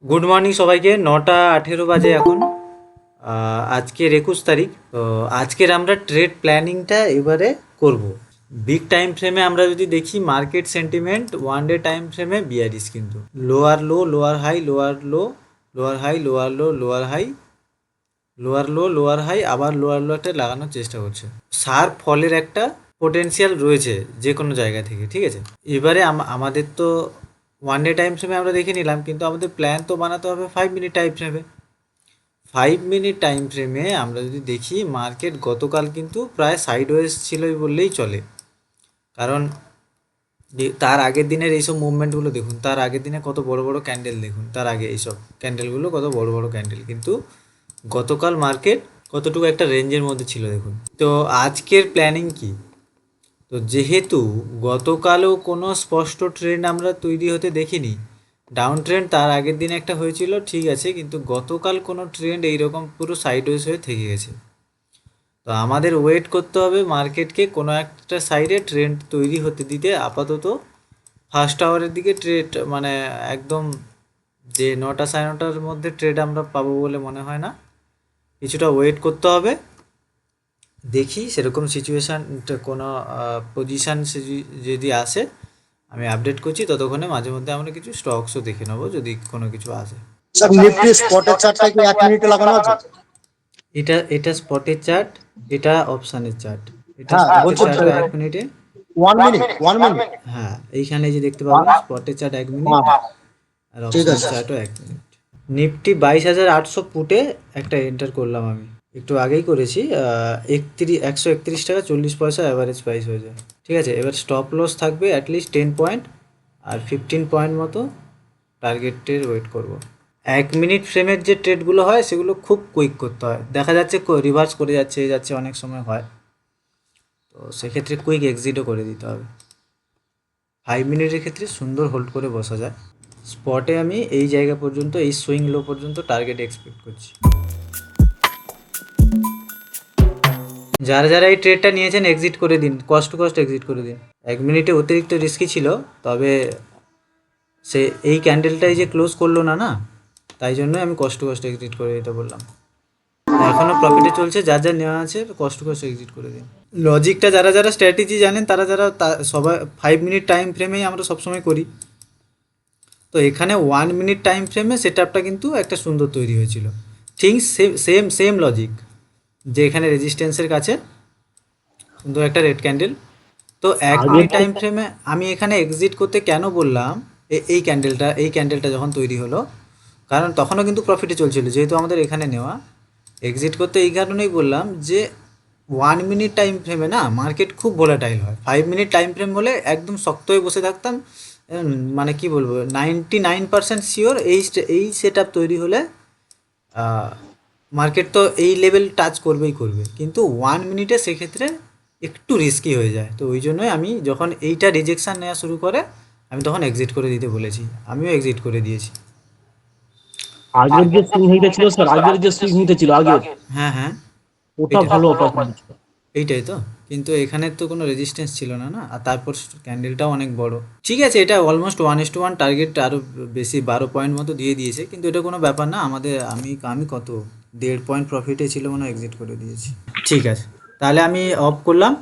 Good morning সবাইকে। 9টা 18 বাজে এখন। আজকের 21 তারিখ। তো আজকের আমরা ট্রেড প্ল্যানিংটা এবারে করব। বিগ টাইম ফ্রেমে আমরা যদি দেখি market sentiment one day time ফ্রেমে বিয়ারিশ, কিন্তু lower low lower high lower low lower high lower low lower high lower low lower high আবার লোয়ার লোয়ারটা লাগানোর চেষ্টা করছে। শার্প ফলের একটা পোটেনশিয়াল রয়েছে যে কোনো জায়গা থেকে, ঠিক আছে। এবারে আমাদের তো ওয়ান ডে টাইম ফ্রেমে আমরা দেখে নিলাম, কিন্তু আমাদের প্ল্যান তো বানাতে হবে 5 মিনিট টাইম ফ্রেমে। 5 মিনিট টাইম ফ্রেমে আমরা যদি দেখি মার্কেট গতকাল কিন্তু প্রায় সাইডওয়েজ ছিলই বললেই চলে। কারণ তার আগের দিনের এইসব মুভমেন্টগুলো দেখুন, তার আগের দিনে কত বড় বড় ক্যান্ডেল দেখুন, তার আগে এইসব ক্যান্ডেলগুলো কত বড় বড় ক্যান্ডেল, কিন্তু গতকাল মার্কেট কতটুকু একটা রেঞ্জের মধ্যে ছিল দেখুন। তো আজকের প্ল্যানিং কি? তো যেহেতু গতকালও কোনো স্পষ্ট ট্রেন্ড আমরা তৈরি হতে দেখিনি, ডাউন ট্রেন্ড তার আগের দিন একটা হয়েছিল, ঠিক আছে, কিন্তু গতকাল কোনো ট্রেন্ড এইরকম পুরো সাইডওয়েজ হয়ে থেকে গেছে। তো আমাদের ওয়েট করতে হবে মার্কেটকে কোনো একটা সাইডে ট্রেন্ড তৈরি হতে দিতে। আপাতত ফার্স্ট আওয়ারের দিকে ট্রেড মানে একদম যে 9টা 9:30টার মধ্যে ট্রেড আমরা পাবো বলে মনে হয় না। কিছুটা ওয়েট করতে হবে, দেখি সেরকম সিচুয়েশান কোনো পজিশান যদি আসে আমি আপডেট করছি। ততক্ষণে মাঝে মধ্যে আমরা কিছু স্টকসও দেখে নেবো যদি কোনো কিছু আসে। স্যার নিফটি স্পটের চার্টটা কি 1 মিনিটে লাগানো আছে? এটা স্পটের চার্ট, এটা অপশানের চার্ট। এটা হ্যাঁ স্পটের বলছি চার্টও 1 মিনিটে। 1 মিনিট হ্যাঁ, এইখানে যে দেখতে পাবেন স্পটের চার্ট 1 মিনিট আর ঠিক অপশানের আছে। চার্টও 1 মিনিট। নিফটি 22,800 ফুটে একটা এন্টার করলাম আমি, একটু আগেই করেছি। 131 টাকা 40 পয়সা অ্যাভারেজ প্রাইস হয়ে যায়, ঠিক আছে। এবার স্টপ লস থাকবে অ্যাটলিস্ট 10 পয়েন্ট আর 15 পয়েন্ট মতো টার্গেটের ওয়েট করব। 1 মিনিট ফ্রেমের যে ট্রেডগুলো হয় সেগুলো খুব কুইক করতে হয়। দেখা যাচ্ছে রিভার্স করে যাচ্ছে যাচ্ছে অনেক সময় হয়, তো সেক্ষেত্রে কুইক এক্সিটও করে দিতে হবে। 5 মিনিটের ক্ষেত্রে সুন্দর হোল্ড করে বসা যায়। স্পটে আমি এই জায়গা পর্যন্ত, এই সুইং লো পর্যন্ত টার্গেট এক্সপেক্ট করছি। যারা যারা এই ট্রেডটা নিয়েছেন এক্সিট করে দিন, কষ্ট এক্সিট করে দিন। 1 মিনিটে অতিরিক্ত রিস্কি ছিল, তবে সে এই ক্যান্ডেলটাই যে ক্লোজ করলো না না, তাই জন্য আমি কষ্ট এক্সিট করে দিতে বললাম। এখনও প্রফিটে চলছে, যার যা নেওয়া আছে কষ্ট এক্সিট করে দিন। লজিকটা যারা যারা স্ট্র্যাটেজি জানেন তারা সবাই 5 মিনিট টাইম ফ্রেমেই আমরা সবসময় করি। তো এখানে 1 মিনিট টাইম ফ্রেমে সেট আপটা কিন্তু একটা সুন্দর তৈরি হয়েছিল। ঠিক সেম লজিক, যে এখানে রেজিস্ট্যান্সের কাছে সুন্দর একটা রেড ক্যান্ডেল। তো 1 মিনিট টাইম ফ্রেমে আমি এখানে এক্সিট করতে কেন বললাম, এই ক্যান্ডেলটা যখন তৈরি হলো, কারণ তখনও কিন্তু প্রফিটে চলছিল, যেহেতু আমাদের এখানে নেওয়া। এক্সিট করতে এই কারণেই বললাম যে 1 মিনিট টাইম ফ্রেমে না মার্কেট খুব ভোলাটাইল হয়। 5 মিনিট টাইম ফ্রেম হলে একদম শক্ত হয়ে বসে থাকতাম। মানে কি বলবো, 99% শিওর এই সেট আপ তৈরি হলে মার্কেট তো এই লেভেল টাচ করবেই করবে, কিন্তু 1 মিনিটে সেক্ষেত্রে একটু রিস্কি হয়ে যায়। তো ওই জন্যই আমি যখন এইটা রিজেকশান নেওয়া শুরু করে আমি তখন এক্সিট করে দিতে বলেছি, আমিও এক্সিট করে দিয়েছি। আগের যে সুইং হইতেছিল স্যার, আগের যে সুইং হইতেছিল আগের, হ্যাঁ হ্যাঁ, ওটা এটা ভালো অপারেশন ছিল। এইটাই তো, কিন্তু এখানে তো কোনো রেজিস্ট্যান্স ছিল না না, আর তারপর ক্যান্ডেলটাও অনেক বড়। ঠিক আছে, এটা অলমোস্ট 1:1 টার্গেট, আরও বেশি 12 পয়েন্ট মতো দিয়ে দিয়েছে, কিন্তু এটা কোনো ব্যাপার না। আমাদের আমি কত 1.5 পয়েন্ট প্রফিটে ছিল মনে হয়, এক্সিট করে দিয়েছি। ঠিক আছে, তাহলে আমি অফ করলাম।